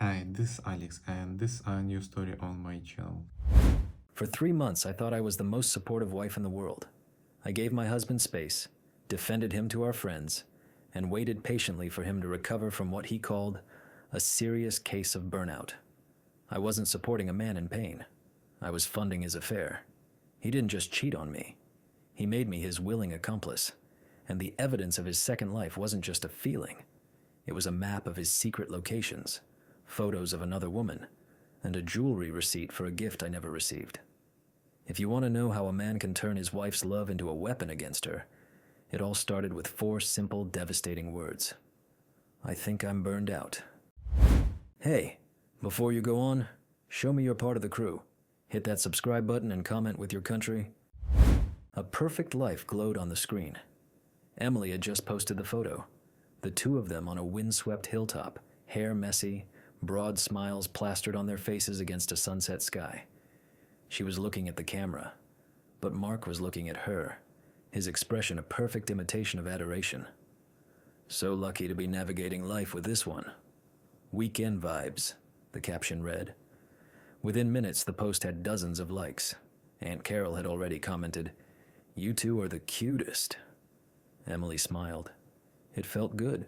Hi, this is Alex, and this is a new story on my channel. For 3 months, I thought I was the most supportive wife in the world. I gave my husband space, defended him to our friends, and waited patiently for him to recover from what he called a serious case of burnout. I wasn't supporting a man in pain. I was funding his affair. He didn't just cheat on me. He made me his willing accomplice. And the evidence of his second life wasn't just a feeling. It was a map of his secret locations, photos of another woman, and a jewelry receipt for a gift I never received. If you want to know how a man can turn his wife's love into a weapon against her, it all started with 4 simple, devastating words. I think I'm burned out. Hey, before you go on, show me you're part of the crew. Hit that subscribe button and comment with your country. A perfect life glowed on the screen. Emily had just posted the photo. The two of them on a windswept hilltop, hair messy, broad smiles plastered on their faces against a sunset sky. She was looking at the camera, but Mark was looking at her, his expression a perfect imitation of adoration. So lucky to be navigating life with this one. Weekend vibes, the caption read. Within minutes, the post had dozens of likes. Aunt Carol had already commented, "You two are the cutest." Emily smiled. It felt good.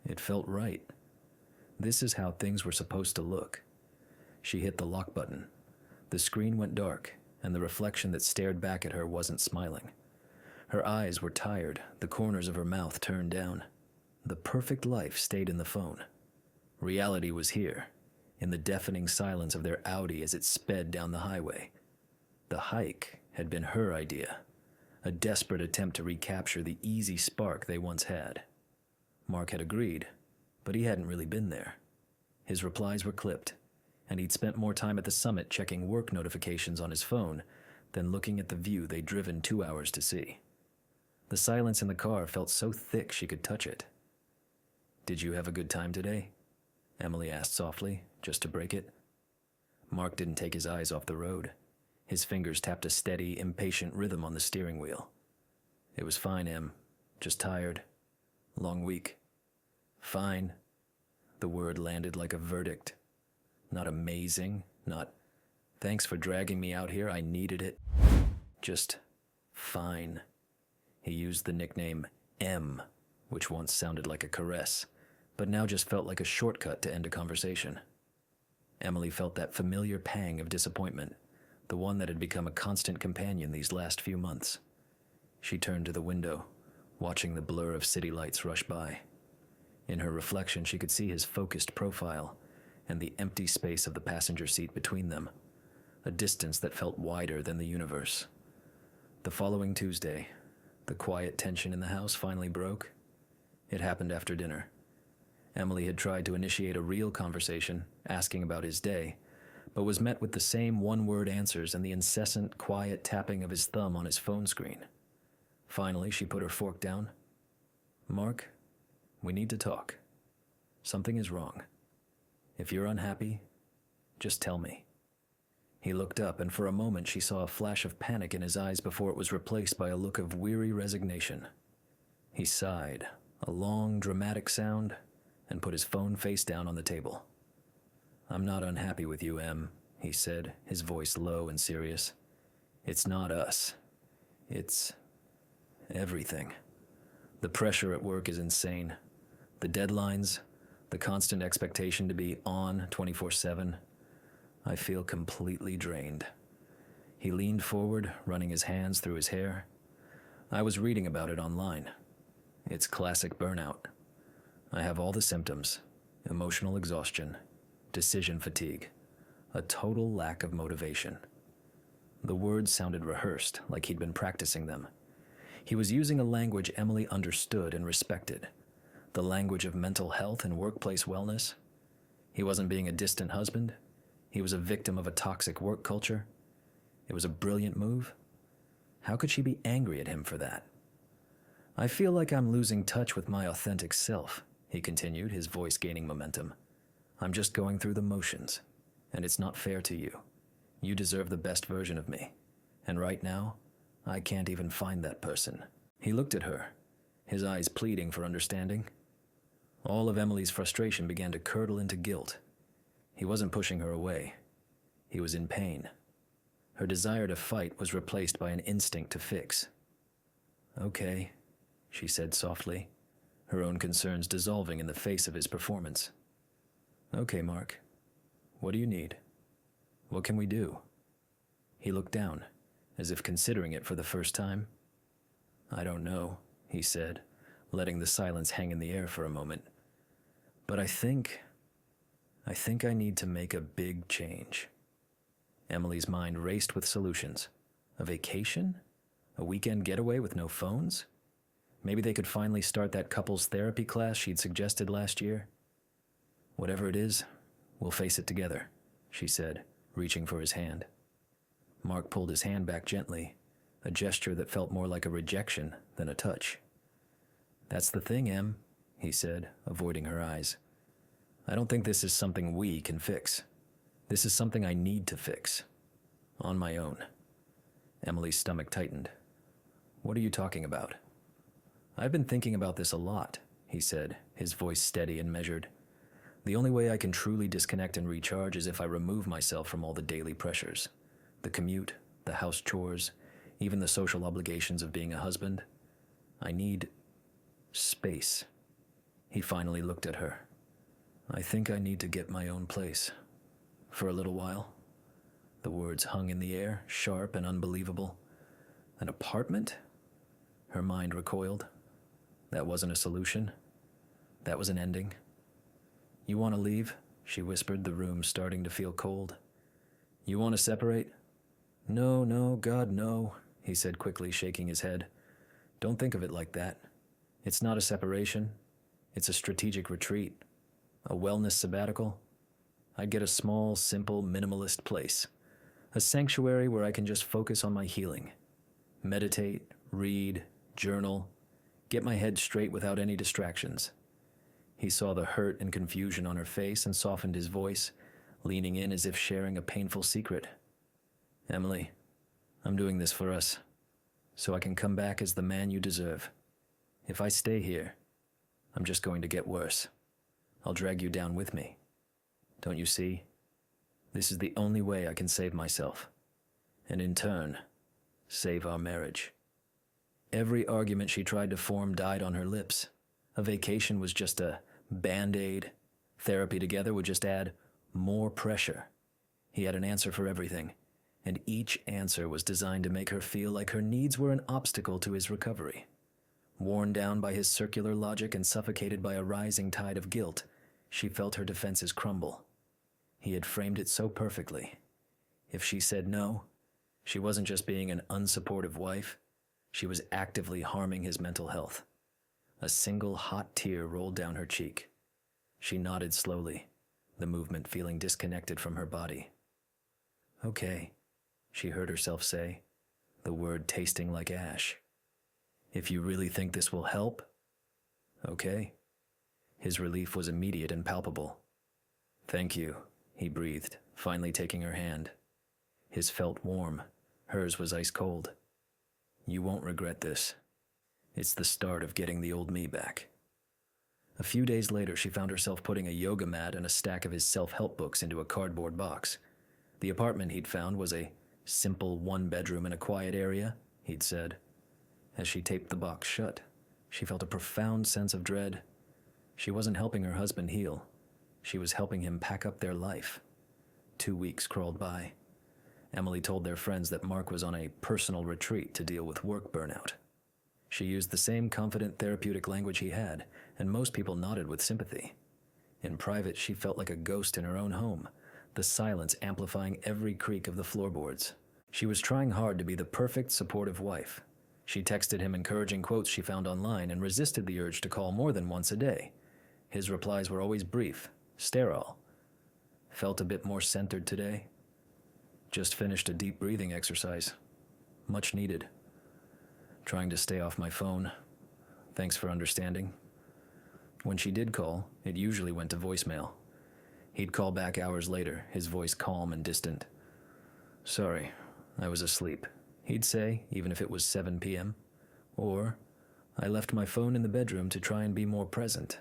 It felt right. This is how things were supposed to look. She hit the lock button. The screen went dark, and the reflection that stared back at her wasn't smiling. Her eyes were tired, the corners of her mouth turned down. The perfect life stayed in the phone. Reality was here, in the deafening silence of their Audi as it sped down the highway. The hike had been her idea, a desperate attempt to recapture the easy spark they once had. Mark had agreed, but he hadn't really been there. His replies were clipped, and he'd spent more time at the summit checking work notifications on his phone than looking at the view they'd driven 2 hours to see. The silence in the car felt so thick she could touch it. "Did you have a good time today?" Emily asked softly, just to break it. Mark didn't take his eyes off the road. His fingers tapped a steady, impatient rhythm on the steering wheel. "It was fine, Em. Just tired. Long week." "Fine." The word landed like a verdict. Not amazing, not, "Thanks for dragging me out here, I needed it." Just fine. He used the nickname M, which once sounded like a caress, but now just felt like a shortcut to end a conversation. Emily felt that familiar pang of disappointment, the one that had become a constant companion these last few months. She turned to the window, watching the blur of city lights rush by. In her reflection, she could see his focused profile and the empty space of the passenger seat between them, a distance that felt wider than the universe. The following Tuesday, the quiet tension in the house finally broke. It happened after dinner. Emily had tried to initiate a real conversation, asking about his day, but was met with the same one-word answers and the incessant, quiet tapping of his thumb on his phone screen. Finally, she put her fork down. "Mark, we need to talk. Something is wrong. If you're unhappy, just tell me." He looked up, and for a moment she saw a flash of panic in his eyes before it was replaced by a look of weary resignation. He sighed, a long, dramatic sound, and put his phone face down on the table. "I'm not unhappy with you, Em," he said, his voice low and serious. "It's not us. It's everything. The pressure at work is insane. The deadlines, the constant expectation to be on 24/7. I feel completely drained." He leaned forward, running his hands through his hair. "I was reading about it online. It's classic burnout. I have all the symptoms: emotional exhaustion, decision fatigue, a total lack of motivation." The words sounded rehearsed, like he'd been practicing them. He was using a language Emily understood and respected, the language of mental health and workplace wellness. He wasn't being a distant husband. He was a victim of a toxic work culture. It was a brilliant move. How could she be angry at him for that? "I feel like I'm losing touch with my authentic self," he continued, his voice gaining momentum. "I'm just going through the motions, and it's not fair to you. You deserve the best version of me, and right now, I can't even find that person." He looked at her, his eyes pleading for understanding. All of Emily's frustration began to curdle into guilt. He wasn't pushing her away. He was in pain. Her desire to fight was replaced by an instinct to fix. "Okay," she said softly, her own concerns dissolving in the face of his performance. "Okay, Mark. What do you need? What can we do?" He looked down, as if considering it for the first time. "I don't know," he said, letting the silence hang in the air for a moment. "But I think I need to make a big change." Emily's mind raced with solutions. A vacation? A weekend getaway with no phones? Maybe they could finally start that couples therapy class she'd suggested last year. "Whatever it is, we'll face it together," she said, reaching for his hand. Mark pulled his hand back gently, a gesture that felt more like a rejection than a touch. "That's the thing, Em," he said, avoiding her eyes. "I don't think this is something we can fix. This is something I need to fix. On my own." Emily's stomach tightened. "What are you talking about?" "I've been thinking about this a lot," he said, his voice steady and measured. "The only way I can truly disconnect and recharge is if I remove myself from all the daily pressures. The commute, the house chores, even the social obligations of being a husband. I need space." He finally looked at her. "I think I need to get my own place. For a little while." The words hung in the air, sharp and unbelievable. An apartment? Her mind recoiled. That wasn't a solution. That was an ending. "You want to leave?" she whispered, the room starting to feel cold. "You want to separate?" No, God, no," he said quickly, shaking his head. "Don't think of it like that. It's not a separation. It's a strategic retreat. A wellness sabbatical. I'd get a small, simple, minimalist place. A sanctuary where I can just focus on my healing. Meditate, read, journal, get my head straight without any distractions." He saw the hurt and confusion on her face and softened his voice, leaning in as if sharing a painful secret. "Emily, I'm doing this for us, so I can come back as the man you deserve. If I stay here, I'm just going to get worse. I'll drag you down with me. Don't you see? This is the only way I can save myself, and in turn, save our marriage." Every argument she tried to form died on her lips. A vacation was just a band-aid. Therapy together would just add more pressure. He had an answer for everything, and each answer was designed to make her feel like her needs were an obstacle to his recovery. Worn down by his circular logic and suffocated by a rising tide of guilt, she felt her defenses crumble. He had framed it so perfectly. If she said no, she wasn't just being an unsupportive wife, she was actively harming his mental health. A single hot tear rolled down her cheek. She nodded slowly, the movement feeling disconnected from her body. "Okay," she heard herself say, the word tasting like ash. "If you really think this will help?" "Okay." His relief was immediate and palpable. "Thank you," he breathed, finally taking her hand. His felt warm. Hers was ice cold. "You won't regret this. It's the start of getting the old me back." A few days later, she found herself putting a yoga mat and a stack of his self-help books into a cardboard box. The apartment he'd found was a simple one-bedroom in a quiet area, he'd said. As she taped the box shut, she felt a profound sense of dread. She wasn't helping her husband heal. She was helping him pack up their life. 2 weeks crawled by. Emily told their friends that Mark was on a personal retreat to deal with work burnout. She used the same confident therapeutic language he had, and most people nodded with sympathy. In private, she felt like a ghost in her own home, the silence amplifying every creak of the floorboards. She was trying hard to be the perfect, supportive wife. She texted him encouraging quotes she found online and resisted the urge to call more than once a day. His replies were always brief, sterile. "Felt a bit more centered today. Just finished a deep breathing exercise. Much needed. Trying to stay off my phone. Thanks for understanding." When she did call, it usually went to voicemail. He'd call back hours later, his voice calm and distant. "Sorry, I was asleep," he'd say, even if it was 7 p.m. Or, "I left my phone in the bedroom to try and be more present."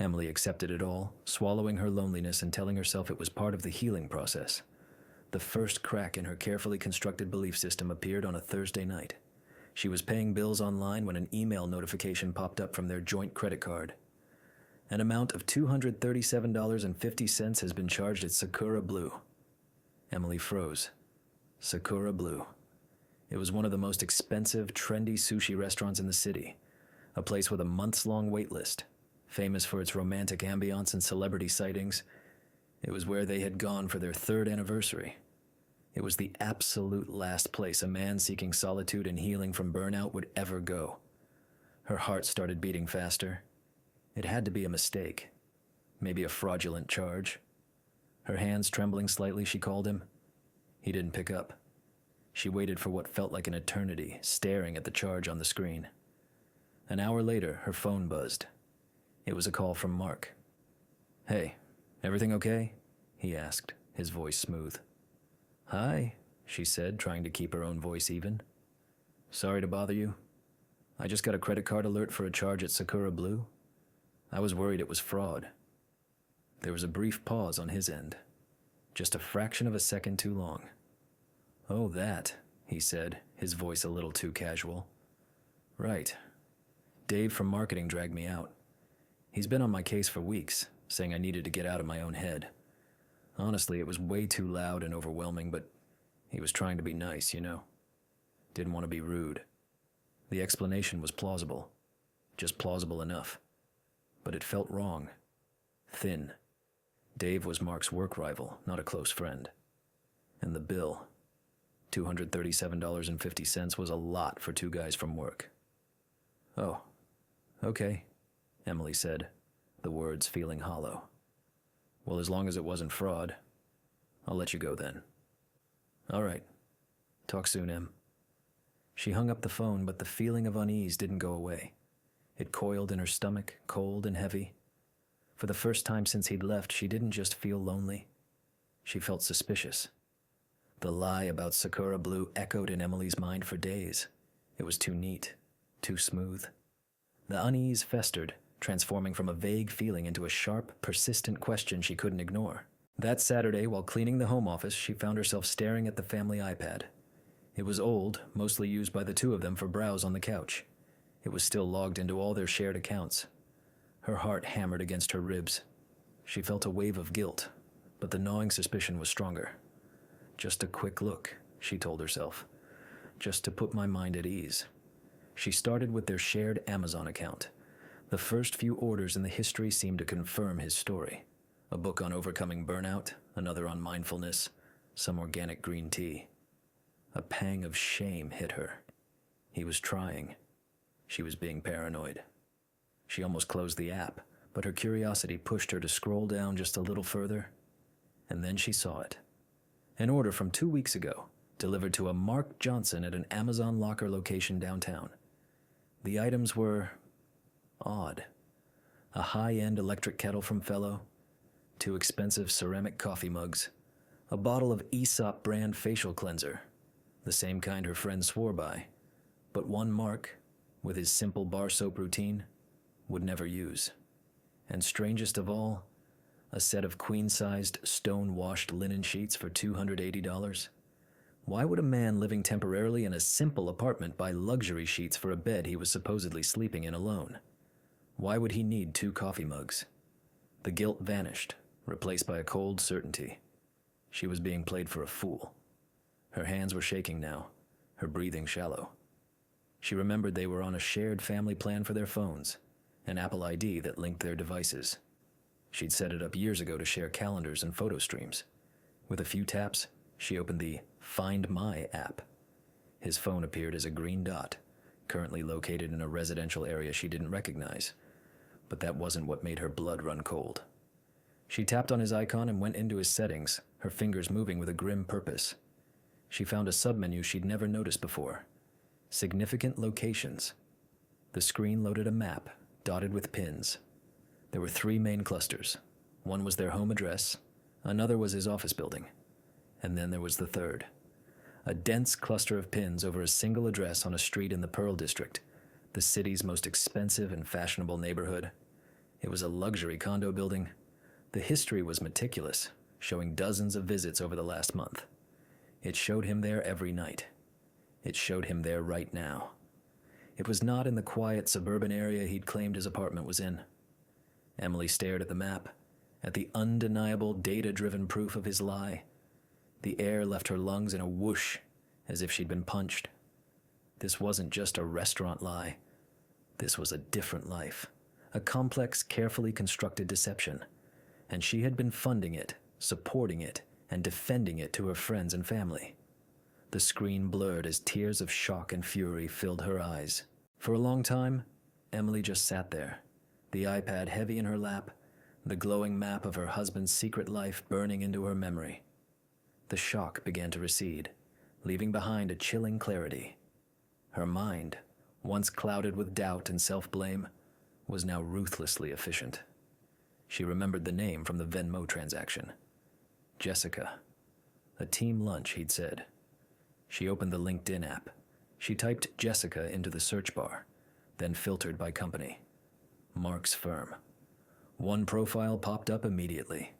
Emily accepted it all, swallowing her loneliness and telling herself it was part of the healing process. The first crack in her carefully constructed belief system appeared on a Thursday night. She was paying bills online when an email notification popped up from their joint credit card. An amount of $237.50 has been charged at Sakura Blue. Emily froze. Sakura Blue. It was one of the most expensive, trendy sushi restaurants in the city, a place with a months-long wait list, famous for its romantic ambiance and celebrity sightings. It was where they had gone for their 3rd anniversary. It was the absolute last place a man seeking solitude and healing from burnout would ever go. Her heart started beating faster. It had to be a mistake. Maybe a fraudulent charge. Her hands trembling slightly, she called him. He didn't pick up. She waited for what felt like an eternity, staring at the charge on the screen. An hour later, her phone buzzed. It was a call from Mark. "Hey, everything okay?" he asked, his voice smooth. "Hi," she said, trying to keep her own voice even. "Sorry to bother you. I just got a credit card alert for a charge at Sakura Blue. I was worried it was fraud." There was a brief pause on his end, just a fraction of a second too long. "Oh, that," he said, his voice a little too casual. "Right. Dave from marketing dragged me out. He's been on my case for weeks, saying I needed to get out of my own head. Honestly, it was way too loud and overwhelming, but he was trying to be nice, you know. Didn't want to be rude. The explanation was plausible, just plausible enough. But it felt wrong. Thin. Dave was Mark's work rival, not a close friend. And the bill, $237.50, was a lot for 2 guys from work. "Oh, okay," Emily said, the words feeling hollow. "Well, as long as it wasn't fraud, I'll let you go then." "All right. Talk soon, Em." She hung up the phone, but the feeling of unease didn't go away. It coiled in her stomach, cold and heavy. For the first time since he'd left, she didn't just feel lonely. She felt suspicious. The lie about Sakura Blue echoed in Emily's mind for days. It was too neat, too smooth. The unease festered, transforming from a vague feeling into a sharp, persistent question she couldn't ignore. That Saturday, while cleaning the home office, she found herself staring at the family iPad. It was old, mostly used by the 2 of them for browse on the couch. It was still logged into all their shared accounts. Her heart hammered against her ribs. She felt a wave of guilt, but the gnawing suspicion was stronger. Just a quick look, she told herself. Just to put my mind at ease. She started with their shared Amazon account. The first few orders in the history seemed to confirm his story. A book on overcoming burnout, another on mindfulness, some organic green tea. A pang of shame hit her. He was trying. She was being paranoid. She almost closed the app, but her curiosity pushed her to scroll down just a little further. And then she saw it. An order from 2 weeks ago, delivered to a Mark Johnson at an Amazon locker location downtown. The items were odd. A high-end electric kettle from Fellow, 2 expensive ceramic coffee mugs, a bottle of Aesop brand facial cleanser, the same kind her friend swore by, but one Mark, with his simple bar soap routine, would never use. And strangest of all, a set of queen-sized, stone-washed linen sheets for $280. Why would a man living temporarily in a simple apartment buy luxury sheets for a bed he was supposedly sleeping in alone? Why would he need 2 coffee mugs? The guilt vanished, replaced by a cold certainty. She was being played for a fool. Her hands were shaking now, her breathing shallow. She remembered they were on a shared family plan for their phones, an Apple ID that linked their devices. She'd set it up years ago to share calendars and photo streams. With a few taps, she opened the Find My app. His phone appeared as a green dot, currently located in a residential area she didn't recognize. But that wasn't what made her blood run cold. She tapped on his icon and went into his settings, her fingers moving with a grim purpose. She found a submenu she'd never noticed before. Significant locations. The screen loaded a map, dotted with pins. There were 3 main clusters. One was their home address, another was his office building, and then there was the third. A dense cluster of pins over a single address on a street in the Pearl District, the city's most expensive and fashionable neighborhood. It was a luxury condo building. The history was meticulous, showing dozens of visits over the last month. It showed him there every night. It showed him there right now. It was not in the quiet suburban area he'd claimed his apartment was in. Emily stared at the map, at the undeniable data-driven proof of his lie. The air left her lungs in a whoosh, as if she'd been punched. This wasn't just a restaurant lie. This was a different life, a complex, carefully constructed deception, and she had been funding it, supporting it, and defending it to her friends and family. The screen blurred as tears of shock and fury filled her eyes. For a long time, Emily just sat there, the iPad heavy in her lap, the glowing map of her husband's secret life burning into her memory. The shock began to recede, leaving behind a chilling clarity. Her mind, once clouded with doubt and self-blame, was now ruthlessly efficient. She remembered the name from the Venmo transaction. Jessica. A team lunch, he'd said. She opened the LinkedIn app. She typed Jessica into the search bar, then filtered by company. Mark's firm. One profile popped up immediately.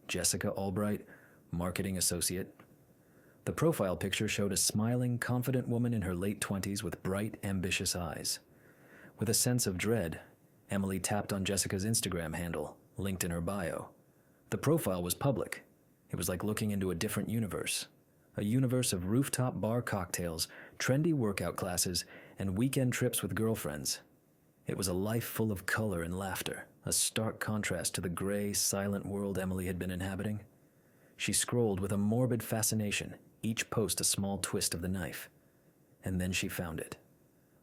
Jessica Albright, marketing associate. The profile picture showed a smiling, confident woman in her late 20s with bright, ambitious eyes. With a sense of dread, Emily tapped on Jessica's Instagram handle, linked in her bio. The profile was public. It was like looking into a different universe. A universe of rooftop bar cocktails, trendy workout classes, and weekend trips with girlfriends. It was a life full of color and laughter, a stark contrast to the gray, silent world Emily had been inhabiting. She scrolled with a morbid fascination, each post a small twist of the knife. And then she found it.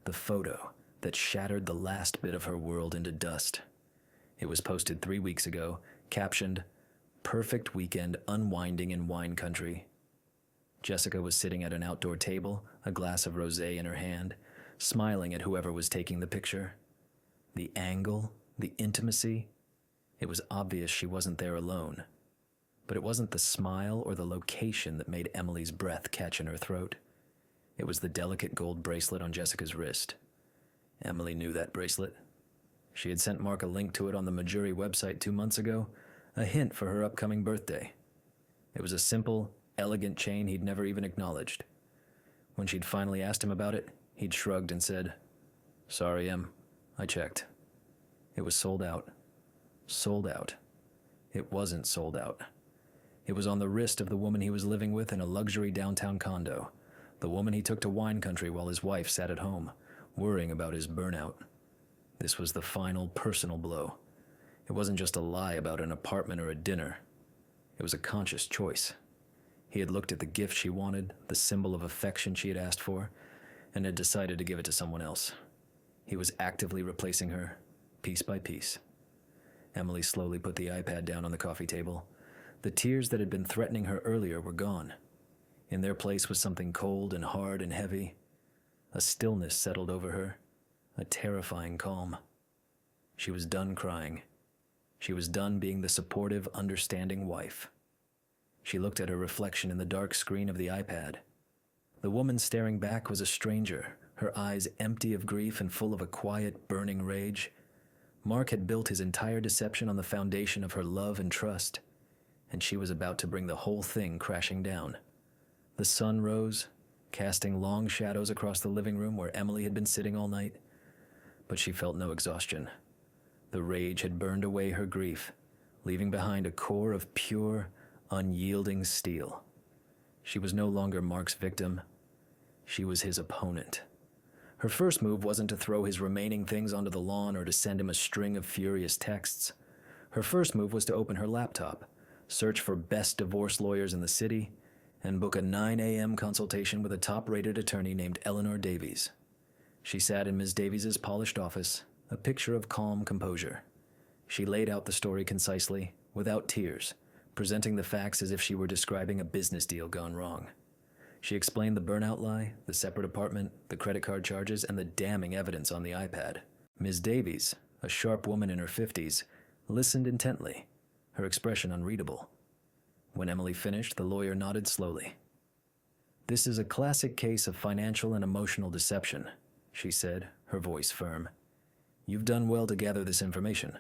The photo that shattered the last bit of her world into dust. It was posted 3 weeks ago, captioned, "Perfect weekend unwinding in wine country." Jessica was sitting at an outdoor table, a glass of rosé in her hand, smiling at whoever was taking the picture. The angle, the intimacy. It was obvious she wasn't there alone. But it wasn't the smile or the location that made Emily's breath catch in her throat. It was the delicate gold bracelet on Jessica's wrist. Emily knew that bracelet. She had sent Mark a link to it on the Majuri website 2 months ago, a hint for her upcoming birthday. It was a simple, elegant chain he'd never even acknowledged. When she'd finally asked him about it, he'd shrugged and said, "Sorry, Em, I checked. It was sold out." Sold out. It wasn't sold out. It was on the wrist of the woman he was living with in a luxury downtown condo, the woman he took to wine country while his wife sat at home, worrying about his burnout. This was the final personal blow. It wasn't just a lie about an apartment or a dinner. It was a conscious choice. He had looked at the gift she wanted, the symbol of affection she had asked for, and had decided to give it to someone else. He was actively replacing her, piece by piece. Emily slowly put the iPad down on the coffee table. The tears that had been threatening her earlier were gone. In their place was something cold and hard and heavy. A stillness settled over her, a terrifying calm. She was done crying. She was done being the supportive, understanding wife. She looked at her reflection in the dark screen of the iPad. The woman staring back was a stranger, her eyes empty of grief and full of a quiet, burning rage. Mark had built his entire deception on the foundation of her love and trust, and she was about to bring the whole thing crashing down. The sun rose, casting long shadows across the living room where Emily had been sitting all night, but she felt no exhaustion. The rage had burned away her grief, leaving behind a core of pure, unyielding steel. She was no longer Mark's victim. She was his opponent. Her first move wasn't to throw his remaining things onto the lawn or to send him a string of furious texts. Her first move was to open her laptop, search for best divorce lawyers in the city, and book a 9 a.m. consultation with a top-rated attorney named Eleanor Davies. She sat in Ms. Davies's polished office, a picture of calm composure. She laid out the story concisely, without tears, presenting the facts as if she were describing a business deal gone wrong. She explained the burnout lie, the separate apartment, the credit card charges, and the damning evidence on the iPad. Ms. Davies, a sharp woman in her 50s, listened intently, her expression unreadable. When Emily finished, the lawyer nodded slowly. "This is a classic case of financial and emotional deception," she said, her voice firm. "You've done well to gather this information.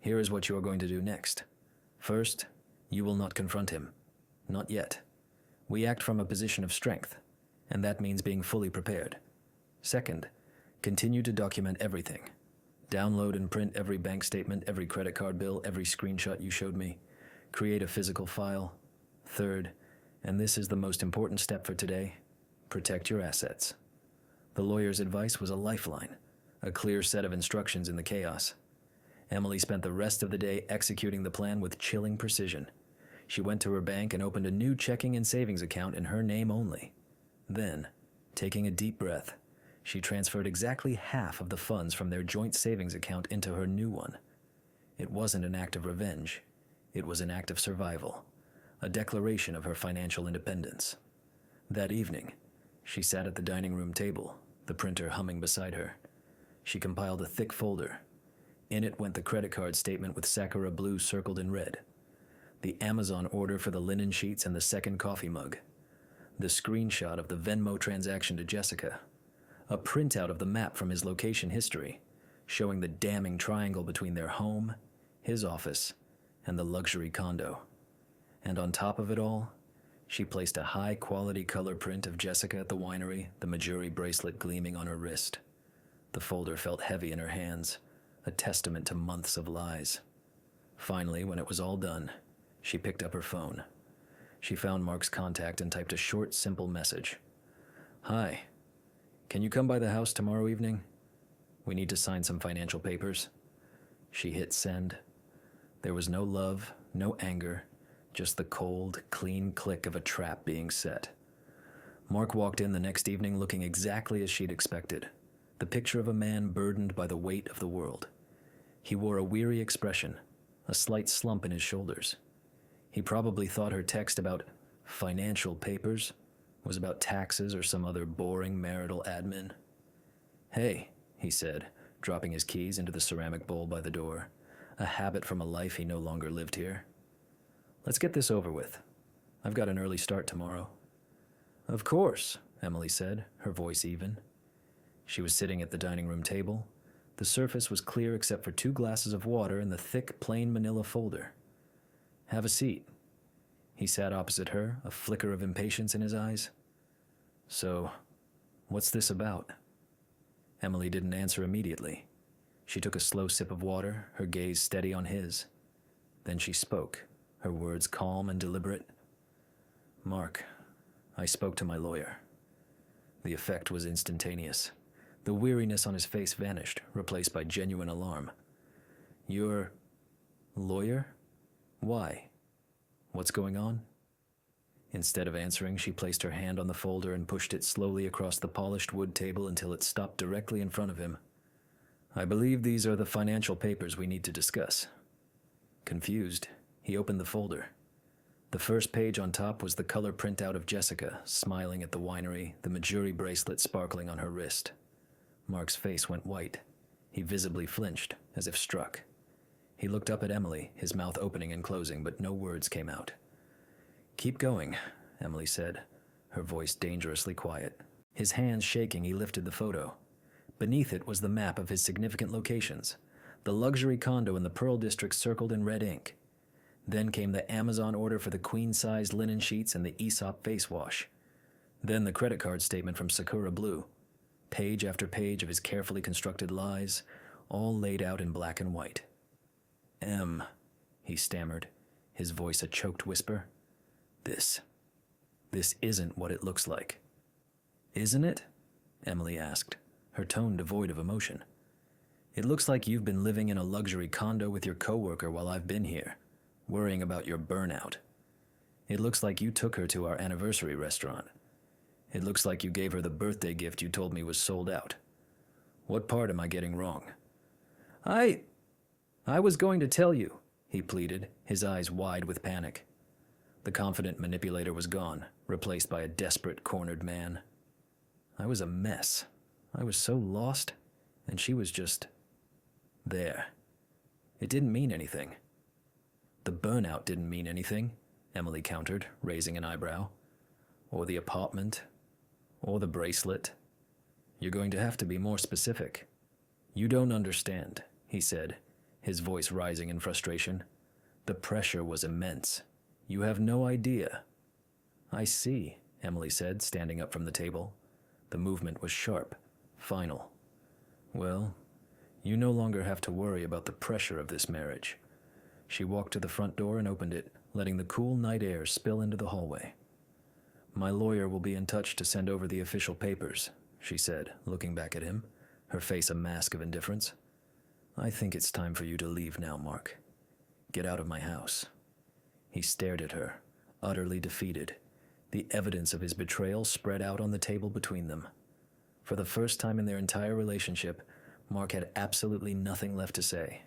Here is what you are going to do next. First, you will not confront him. Not yet. We act from a position of strength, and that means being fully prepared. Second, continue to document everything. Download and print every bank statement, every credit card bill, every screenshot you showed me. Create a physical file. Third, and this is the most important step for today, protect your assets. The lawyer's advice was a lifeline, a clear set of instructions in the chaos. Emily spent the rest of the day executing the plan with chilling precision. She went to her bank and opened a new checking and savings account in her name only. Then, taking a deep breath, she transferred exactly half of the funds from their joint savings account into her new one. It wasn't an act of revenge. It was an act of survival, a declaration of her financial independence. That evening, she sat at the dining room table, the printer humming beside her. She compiled a thick folder. In it went the credit card statement with Sakura Blue circled in red, the Amazon order for the linen sheets and the second coffee mug, the screenshot of the Venmo transaction to Jessica, a printout of the map from his location history, showing the damning triangle between their home, his office, and the luxury condo. And on top of it all, she placed a high-quality color print of Jessica at the winery, the Majuri bracelet gleaming on her wrist. The folder felt heavy in her hands, a testament to months of lies. Finally, when it was all done, she picked up her phone. She found Mark's contact and typed a short, simple message. "Hi. Can you come by the house tomorrow evening? We need to sign some financial papers." She hit send. There was no love, no anger, just the cold, clean click of a trap being set. Mark walked in the next evening looking exactly as she'd expected, the picture of a man burdened by the weight of the world. He wore a weary expression, a slight slump in his shoulders. He probably thought her text about financial papers was about taxes or some other boring marital admin. "Hey," he said, dropping his keys into the ceramic bowl by the door, a habit from a life he no longer lived here. "Let's get this over with. I've got an early start tomorrow." "Of course," Emily said, her voice even. She was sitting at the dining room table. The surface was clear except for 2 glasses of water in the thick, plain manila folder. "Have a seat." He sat opposite her, a flicker of impatience in his eyes. "So, what's this about?" Emily didn't answer immediately. She took a slow sip of water, her gaze steady on his. Then she spoke, her words calm and deliberate. "Mark, I spoke to my lawyer." The effect was instantaneous. The weariness on his face vanished, replaced by genuine alarm. "Your lawyer? Why? What's going on?" Instead of answering, she placed her hand on the folder and pushed it slowly across the polished wood table until it stopped directly in front of him. "I believe these are the financial papers we need to discuss." Confused, he opened the folder. The first page on top was the color printout of Jessica, smiling at the winery, the Majuri bracelet sparkling on her wrist. Mark's face went white. He visibly flinched, as if struck. He looked up at Emily, his mouth opening and closing, but no words came out. "Keep going," Emily said, her voice dangerously quiet. His hands shaking, he lifted the photo. Beneath it was the map of his significant locations, the luxury condo in the Pearl District circled in red ink. Then came the Amazon order for the queen-sized linen sheets and the Aesop face wash. Then the credit card statement from Sakura Blue. Page after page of his carefully constructed lies, all laid out in black and white. He stammered, his voice a choked whisper. This isn't what it looks like." "Isn't it?" Emily asked, her tone devoid of emotion. "It looks like you've been living in a luxury condo with your coworker while I've been here, worrying about your burnout. It looks like you took her to our anniversary restaurant. It looks like you gave her the birthday gift you told me was sold out. What part am I getting wrong?" I was going to tell you," he pleaded, his eyes wide with panic. The confident manipulator was gone, replaced by a desperate, cornered man. "I was a mess. I was so lost, and she was just there. It didn't mean anything." "The burnout didn't mean anything," Emily countered, raising an eyebrow. "Or the apartment, or the bracelet. You're going to have to be more specific." "You don't understand," he said, his voice rising in frustration. The pressure was immense. You have no idea. I see, Emily said, standing up from the table. The movement was sharp, final. Well, you no longer have to worry about the pressure of this marriage. She walked to the front door and opened it, letting the cool night air spill into the hallway. My lawyer will be in touch to send over the official papers, she said, looking back at him, her face a mask of indifference. I think it's time for you to leave now, Mark. Get out of my house. He stared at her, utterly defeated. The evidence of his betrayal spread out on the table between them. For the first time in their entire relationship, Mark had absolutely nothing left to say.